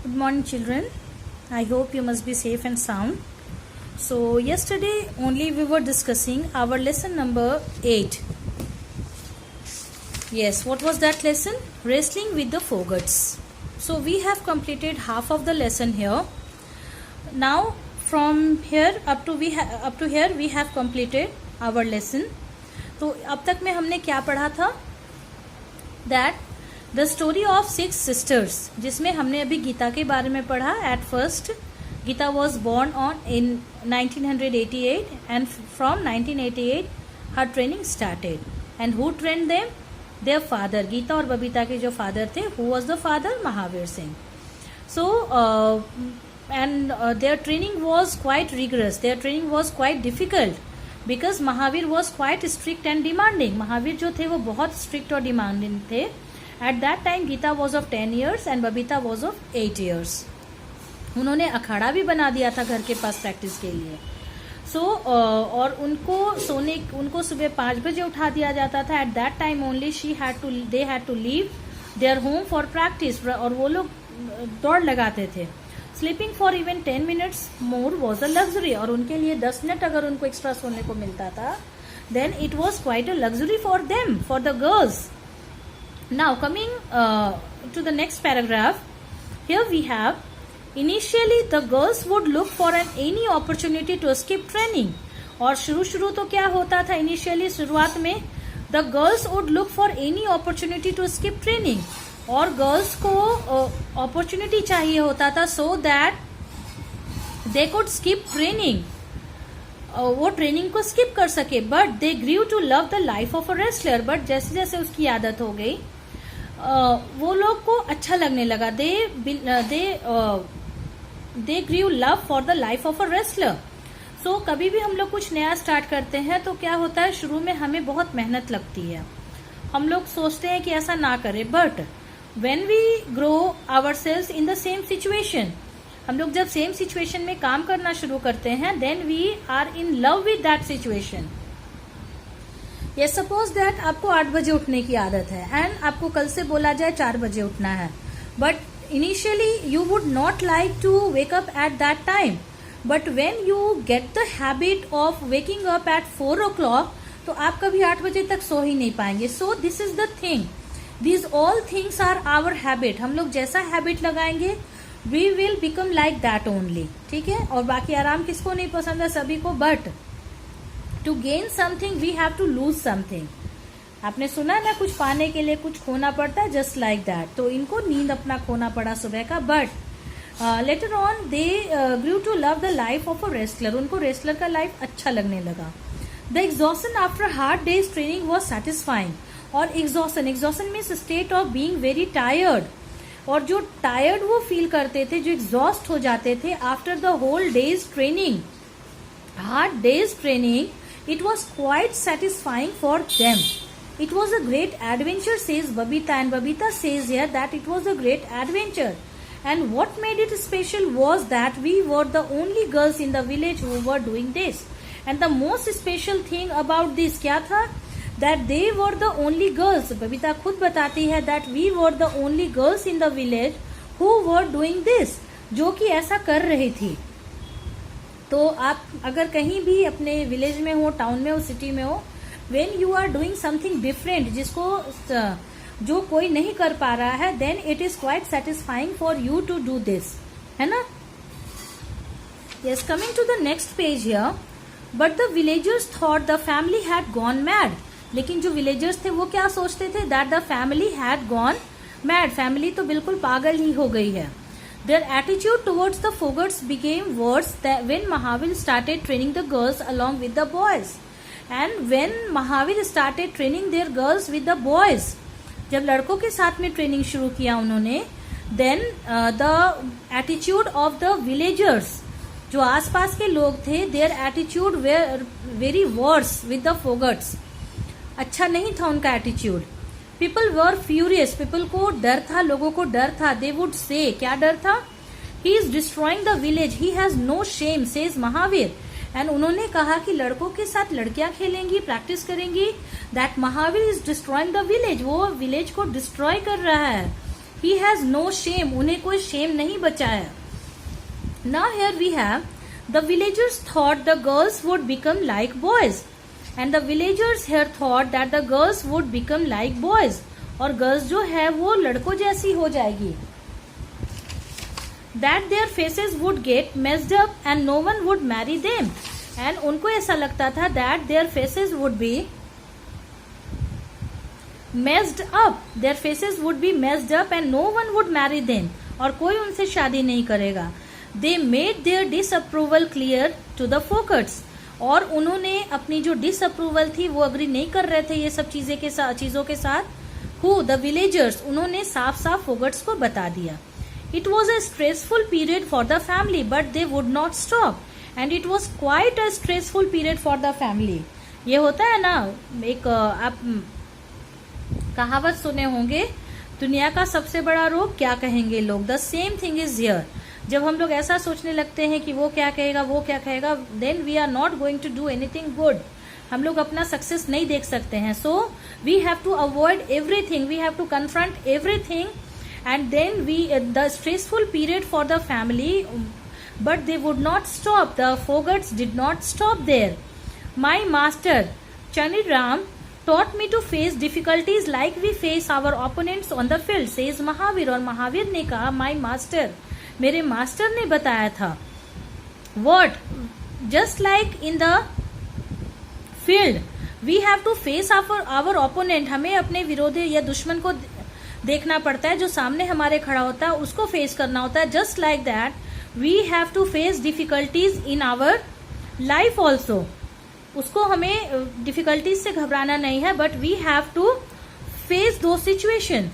Good morning, children. I hope you must be safe and sound. So, yesterday only we were discussing our lesson number 8. Yes, what was that lesson? Wrestling with the Fogarts. So, we have completed half of the lesson here. Now, from here up to here we have completed our lesson. तो अब तक में हमने क्या पढ़ा था? That the story of 6 sisters, जिसमें हमने अभी गीता के बारे में पढ़ा. At first Geeta was born on in 1988 and from 1988 her training started. And who train them? Their father. Geeta और बबीता के जो फादर थे, who was the father? Mahavir Singh. So and their training was quite rigorous, their training was quite difficult because Mahavir was quite strict and demanding. Mahavir जो थे वो बहुत strict और demanding थे. At that time Gita was of 10 years and Babita was of 8 years. उन्होंने अखाड़ा भी बना दिया था घर के पास प्रैक्टिस के लिए. और उनको सुबह 5 बजे उठा दिया जाता था. At that time only they had to leave their home for practice. और वो लोग दौड़ लगाते थे. Sleeping for even 10 minutes more was a luxury. और उनके लिए 10 मिनट अगर उनको एक्स्ट्रा सोने को मिलता था, then it was quite a luxury for them, for the girls. Now coming to the next paragraph, here we have initially the girls would look for any opportunity to skip training. और शुरू तो क्या होता था? initially शुरुआत में the girls would look for any opportunity to skip training. और girls को opportunity चाहिए होता था so that they could skip training. वो ट्रेनिंग को स्किप कर सके. But they grew to love the life of a wrestler. But जैसे जैसे उसकी आदत हो गई, वो लोग को अच्छा लगने लगा. They grew love for the life of a wrestler. So कभी भी हम लोग कुछ नया स्टार्ट करते हैं तो क्या होता है, शुरू में हमें बहुत मेहनत लगती है. हम लोग सोचते हैं कि ऐसा ना करें. But when we grow ourselves in the same situation, हम लोग जब सेम सिचुएशन में काम करना शुरू करते हैं, then we are in love with that situation. ये सपोज दैट आपको 8 बजे उठने की आदत है एंड आपको कल से बोला जाए 4 बजे उठना है. But initially you would not like to wake up at that time. But when you get the habit of waking up at 4 o'clock, तो आप कभी 8 बजे तक सो ही नहीं पाएंगे. So this is the thing, these all things are our habit. हम लोग जैसा हैबिट लगाएंगे we will become like that only. ठीक है. और बाकी आराम किसको नहीं पसंद है? सभी को. But to gain something we have to lose something. आपने सुना ना, कुछ पाने के लिए कुछ खोना पड़ता है. Just like that. तो इनको नींद अपना खोना पड़ा सुबह का. But later on they grew to love the life of a wrestler. उनको रेसलर का लाइफ अच्छा लगने लगा. The exhaustion after hard day's training was satisfying. और exhaustion means state of being very tired. और जो टायर्ड वो फील करते थे, जो एग्जॉस्ट हो जाते थे after the whole day's training, hard day's training, it was quite satisfying for them. It was a great adventure, says Babita, and Babita says here that it was a great adventure. And what made it special was that we were the only girls in the village who were doing this. And the most special thing about this क्या था? That they were the only girls. Babita खुद बताती है that we were the only girls in the village who were doing this, जो कि ऐसा कर रही थी. तो आप अगर कहीं भी अपने विलेज में हो, टाउन में हो, सिटी में हो, when you are doing something different, जो कोई नहीं कर पा रहा है, then it is quite satisfying for you to do this. है ना? Yes. Coming to the next page here. But the villagers thought the family had gone mad. लेकिन जो विलेजर्स थे वो क्या सोचते थे? That the family had gone mad. Family तो बिल्कुल पागल ही हो गई है. Their attitude towards the Fogarts became worse when Mahavir started training the girls along with the boys. And when Mahavir started training their girls with the boys, जब लड़कों के साथ में ट्रेनिंग शुरू किया उन्होंने, then the attitude of the villagers, जो आसपास के लोग थे, their attitude were very worse with the Fogarts. अच्छा नहीं था उनका attitude. People were furious. People को डर था, लोगों को डर था. दे वुड से, क्या डर था? He is destroying the village, he has no shame, says Mahavir. And उन्होंने कहा कि लड़कों के साथ लड़कियां खेलेंगी, प्रैक्टिस करेंगी. That Mahavir is destroying the village. वो विलेज को डिस्ट्रॉय कर रहा है. ही हैज नो शेम, उन्हें कोई शेम नहीं बचा है. Now here we have the villagers thought the girls would become like boys and the villagers here thought that the girls would become like boys. और गर्ल्स जो है वो लड़कों जैसी हो जाएगी. That their faces would get messed up and no one would marry them. And उनको ऐसा लगता था that their faces would be messed up, their faces would be messed up and no one would marry them. और कोई उनसे शादी नहीं करेगा. They made their disapproval clear to the Phogats. और उन्होंने अपनी जो डिसअप्रूवल थी वो अग्री नहीं कर रहे थे ये सब चीजों के साथ. हु द विलेजर्स, उन्होंने साफ साफ फोगट्स को बता दिया. It was a stressful period for the family but they would not stop. And it was quite a stressful period for the family. ये होता है ना, एक आप कहावत सुने होंगे, दुनिया का सबसे बड़ा रोग क्या कहेंगे लोग. The same thing is here. जब हम लोग ऐसा सोचने लगते हैं कि वो क्या कहेगा, then we are not going to do anything good. हम लोग अपना सक्सेस नहीं देख सकते हैं. So we have to avoid everything, we have to confront everything. And then the stressful period for the family but they would not stop. The Phogats did not stop there. My master Chaniram taught me to face difficulties like we face our opponents on the field, says Mahavir. और महावीर ने कहा, my master, मेरे master ने बताया था. What? Just like in the field, we have to face our opponent. हमें अपने विरोधी या दुश्मन को देखना पड़ता है, जो सामने हमारे खड़ा होता है उसको फेस करना होता है. Just like that, we have to face difficulties in our life also. उसको हमें डिफिकल्टीज से घबराना नहीं है, but we have to face the situation.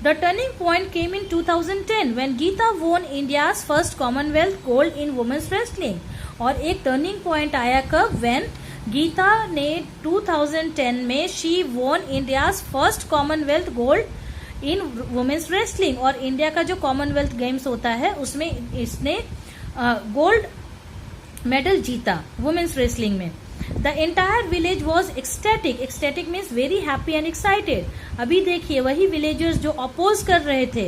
The turning point came in 2010 when Geeta won India's first Commonwealth gold in women's wrestling. और एक turning point आया कब, व्हेन गीता ने 2010 में she won India's first Commonwealth gold in women's wrestling. और India का जो Commonwealth Games होता है उसमें इसने गोल्ड मेडल जीता वुमेन्स रेसलिंग में. The entire village was ecstatic. Ecstatic means very happy and excited. अभी देखिए वही villagers जो oppose कर रहे थे,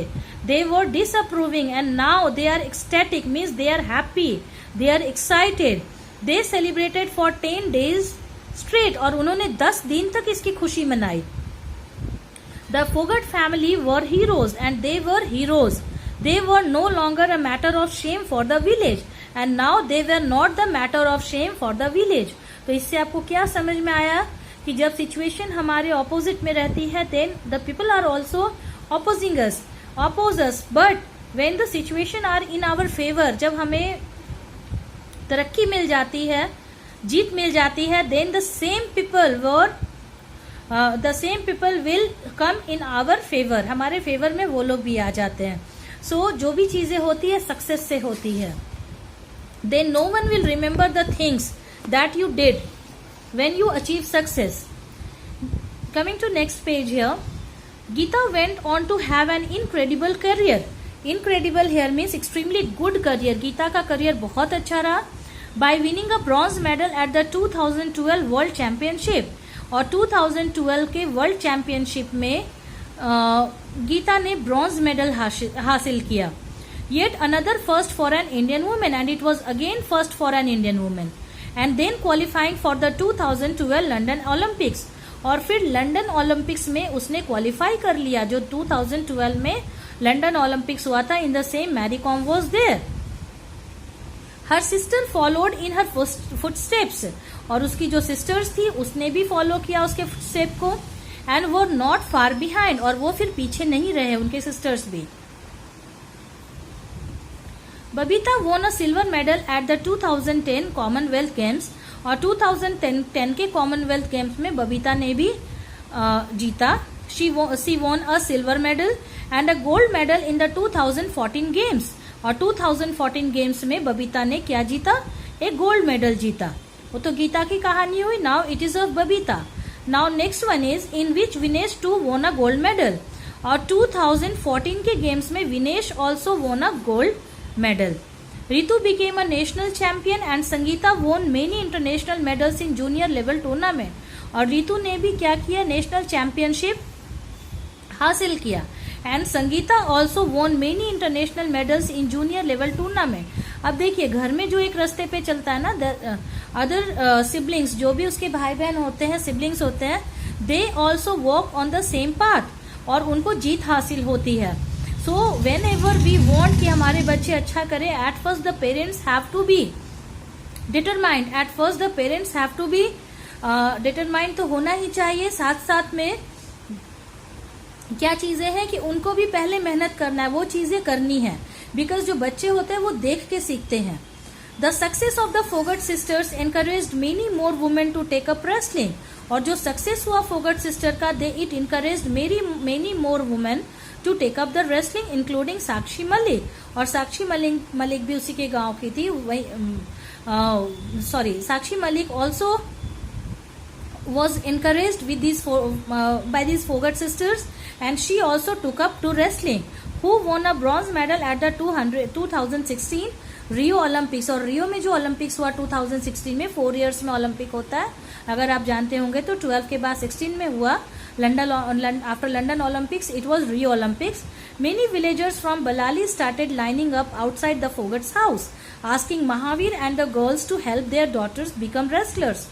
they were disapproving and now they are ecstatic means they are happy, they are excited. They celebrated for 10 days straight और उन्होंने 10 दिन तक इसकी खुशी मनाई. The Fogart family were heroes and they were heroes. They were no longer a matter of shame for the village and now they were not the matter of shame for the village. तो इससे आपको क्या समझ में आया कि जब situation हमारे ऑपोजिट में रहती है, then the people are also oppose us, but when the situation are in our favour, जब हमें तरक्की मिल जाती है, जीत मिल जाती है, then the same people will come in our favour. हमारे फेवर में वो लोग भी आ जाते हैं. सो जो भी चीजें होती है सक्सेस से होती है. Then no one will remember the things that you did when you achieve success. Coming to next page here, Geeta went on to have an incredible career. Incredible here means extremely good career. Geeta का career बहुत अच्छा रहा. By winning a bronze medal at the 2012 World Championship. और 2012 के World Championship में गीता ने bronze medal हासिल किया. Yet another first for an Indian woman and it was again first for an Indian woman. And then qualifying for the 2012 London Olympics. और फिर London Olympics में उसने क्वालिफाई कर लिया, जो 2012 में लंदन ओलंपिक्स हुआ था. In the same Mary Kom was there. Her sister followed in her footsteps. और उसकी जो सिस्टर्स थी उसने भी फॉलो किया उसके फुटस्टेप को. एंड वो नॉट फार बिहाइंड, और वो फिर पीछे नहीं रहे उनके सिस्टर्स भी. Babita won a silver medal at the 2010 Commonwealth Games. और 2010 के कॉमनवेल्थ गेम्स में बबीता ने भी जीता. She won a silver medal and a gold medal in the 2014 games. और 2014 गेम्स में बबीता ने क्या जीता, एक गोल्ड मेडल जीता. वो तो गीता की कहानी हुई. Now it is of Babita. Now next one is in which Vinesh too won a gold medal. और 2014 के गेम्स में Vinesh also won a gold medal. Ritu became a national champion and Sangeeta won many international medals in junior level tournament. और रितु ने भी क्या किया, national championship हासिल किया. And Sangeeta also won many international medals in junior level tournament. अब देखिए घर में जो एक रास्ते पे चलता है ना, अदर सिबलिंग्स जो भी उसके भाई बहन होते हैं, सिबलिंग्स होते हैं, they also walk on the same path और उनको जीत हासिल होती है. So whenever we want कि हमारे बच्चे अच्छा करें, at first the parents have to be determined. At first the parents have to be determined तो होना ही चाहिए. साथ साथ में क्या चीजें हैं कि उनको भी पहले मेहनत करना है, वो चीजें करनी है. बिकॉज जो बच्चे होते हैं वो देख के सीखते हैं. The success of the Phogat sisters encouraged many more women to take up wrestling. और जो सक्सेस हुआ फोगट सिस्टर का, they it encouraged many more women to take up the wrestling including Sakshi Malik. और साक्षी मलिक भी उसी के गांव की थी. वही Sakshi Malik also was encouraged with by these Fogart sisters, and she also took up to wrestling, who won a bronze medal at the 2016 Rio Olympics. और रियो में जो ओलंपिक्स हुआ 2016 में, 4 years में ओलंपिक होता है अगर आप जानते होंगे तो. 12 के बाद 16 में हुआ London. After London Olympics it was Rio Olympics. Many villagers from Balali started lining up outside the Fogart's house, asking Mahavir and the girls to help their daughters become wrestlers.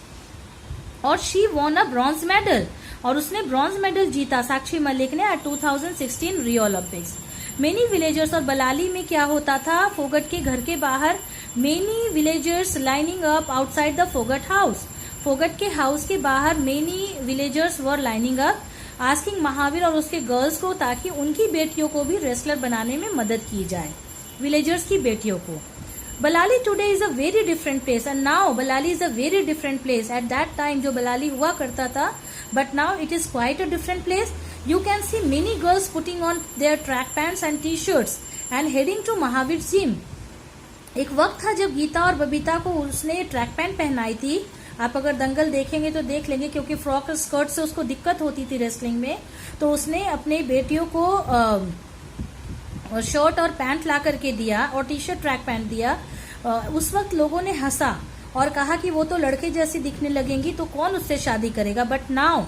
और she von a bronze medal. और उसने bronze medal जीता, साक्षी मलिक ने, 2016 Rio Olympics. Many villagers, और बलाली में क्या होता था, फोगट के घर के बाहर many villagers lining up outside the Phogat house. Phogat के हाउस के बाहर मेनी विलेजर्स वर लाइनिंग अप, आस्किंग महावीर और उसके गर्ल्स को, ताकि उनकी बेटियों को भी रेसलर बनाने में मदद की जाए, विलेजर्स की बेटियों को. Balali today is a very different place, and now Balali is a very different place. At that time जो बलाली हुआ करता था, but now it is quite a different place. You can see many girls putting on their track pants and t-shirts and heading to Mahavir's gym. एक वक्त था जब गीता और बबीता को उसने ट्रैक पैंट पहनाई थी. आप अगर दंगल देखेंगे तो देख लेंगे, क्योंकि फ्रॉक स्कर्ट से उसको दिक्कत होती थी रेसलिंग में, तो उसने अपने बेटियों को शर्ट और पैंट ला करके दिया और टी शर्ट ट्रैक पैंट दिया. उस वक्त लोगों ने हंसा और कहा कि वो तो लड़के जैसी दिखने लगेंगी तो कौन उससे शादी करेगा. But now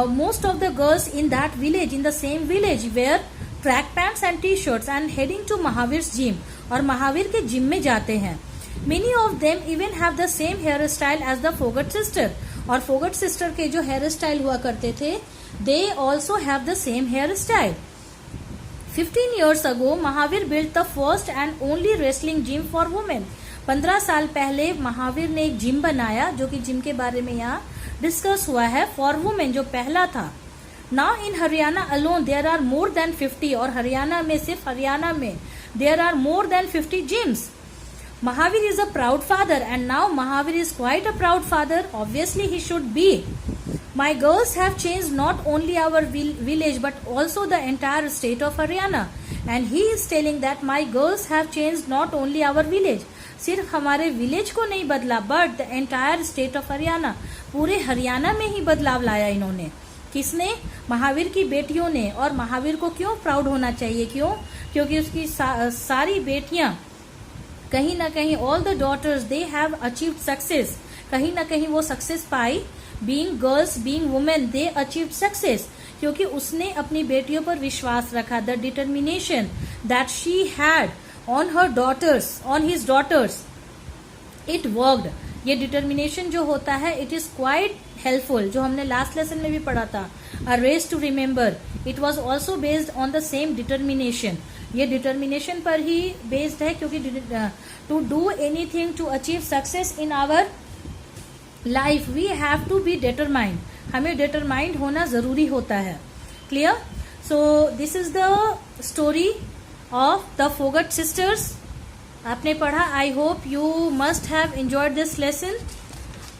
most of the girls in that village, in the same village, wear track pants and T shirts and heading to Mahavir's gym, और महावीर के जिम में जाते हैं. Many of them even have the same hair style as the Phogat sister. और Phogat sister के जो hair style हुआ करते थे, they also have the same hair style. 15 years ago, Mahavir built the first and only wrestling gym for women. 15 साल पहले महावीर ने एक जिम बनाया, जो कि जिम के बारे में यहाँ डिस्कस हुआ है, फॉर वुमेन, जो पहला था. Now in Haryana alone there are more than 50, और हरियाणा में, सिर्फ हरियाणा में there are more than 50 gyms. Mahavir is a proud father, and now Mahavir is quite a proud father. Obviously he should be. My girls have changed not only our village but also the entire state of Haryana. And he is telling that my girls have changed not only our village. सिर्फ हमारे village को नहीं बदला, but the entire state of Haryana, पूरे हरियाणा में ही बदलाव लाया इन्होंने. किसने? महावीर की बेटियों ने. और महावीर को क्यों प्राउड होना चाहिए? क्यों? क्योंकि उसकी सारी बेटियां कहीं ना कहीं, all the daughters, they have achieved success. कहीं ना कहीं वो सक्सेस पाई. Being girls, being women, they achieved success, क्योंकि उसने अपनी बेटियों पर विश्वास रखा. The determination that she had on her daughters, on his daughters, it worked. ये डिटर्मिनेशन जो होता है, इट इज क्वाइट हेल्पफुल, जो हमने लास्ट लेसन में भी पढ़ा था, a race to remember. It was also based on the same determination. ये डिटर्मिनेशन पर ही बेस्ड है, क्योंकि to do anything to achieve success in our life we have to be determined. हमें डिटरमाइंड होना जरूरी होता है. Clear? So this is the story of the Phogat sisters. आपने पढ़ा. I hope you must have enjoyed this lesson.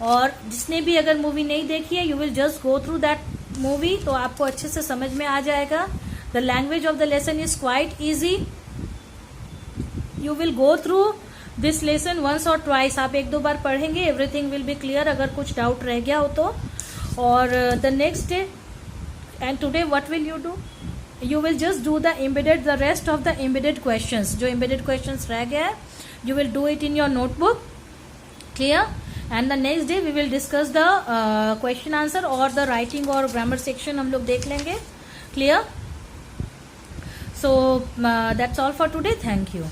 और जिसने भी अगर मूवी नहीं देखी है, you will just go through that movie, तो आपको अच्छे से समझ में आ जाएगा. The language of the lesson is quite easy. You will go through this lesson once और ट्वाइस. आप 1-2 बार पढ़ेंगे, एवरीथिंग विल बी क्लियर. अगर कुछ डाउट रह गया हो तो. और the next day and today what will you do? You will just do the rest of the embedded questions. जो एम्बेडेड क्वेश्चंस रह गया है, you will do it in your notebook. Clear? And the next day we will discuss the question answer और the writing और grammar section हम लोग देख लेंगे. Clear? So that's all for today. Thank you.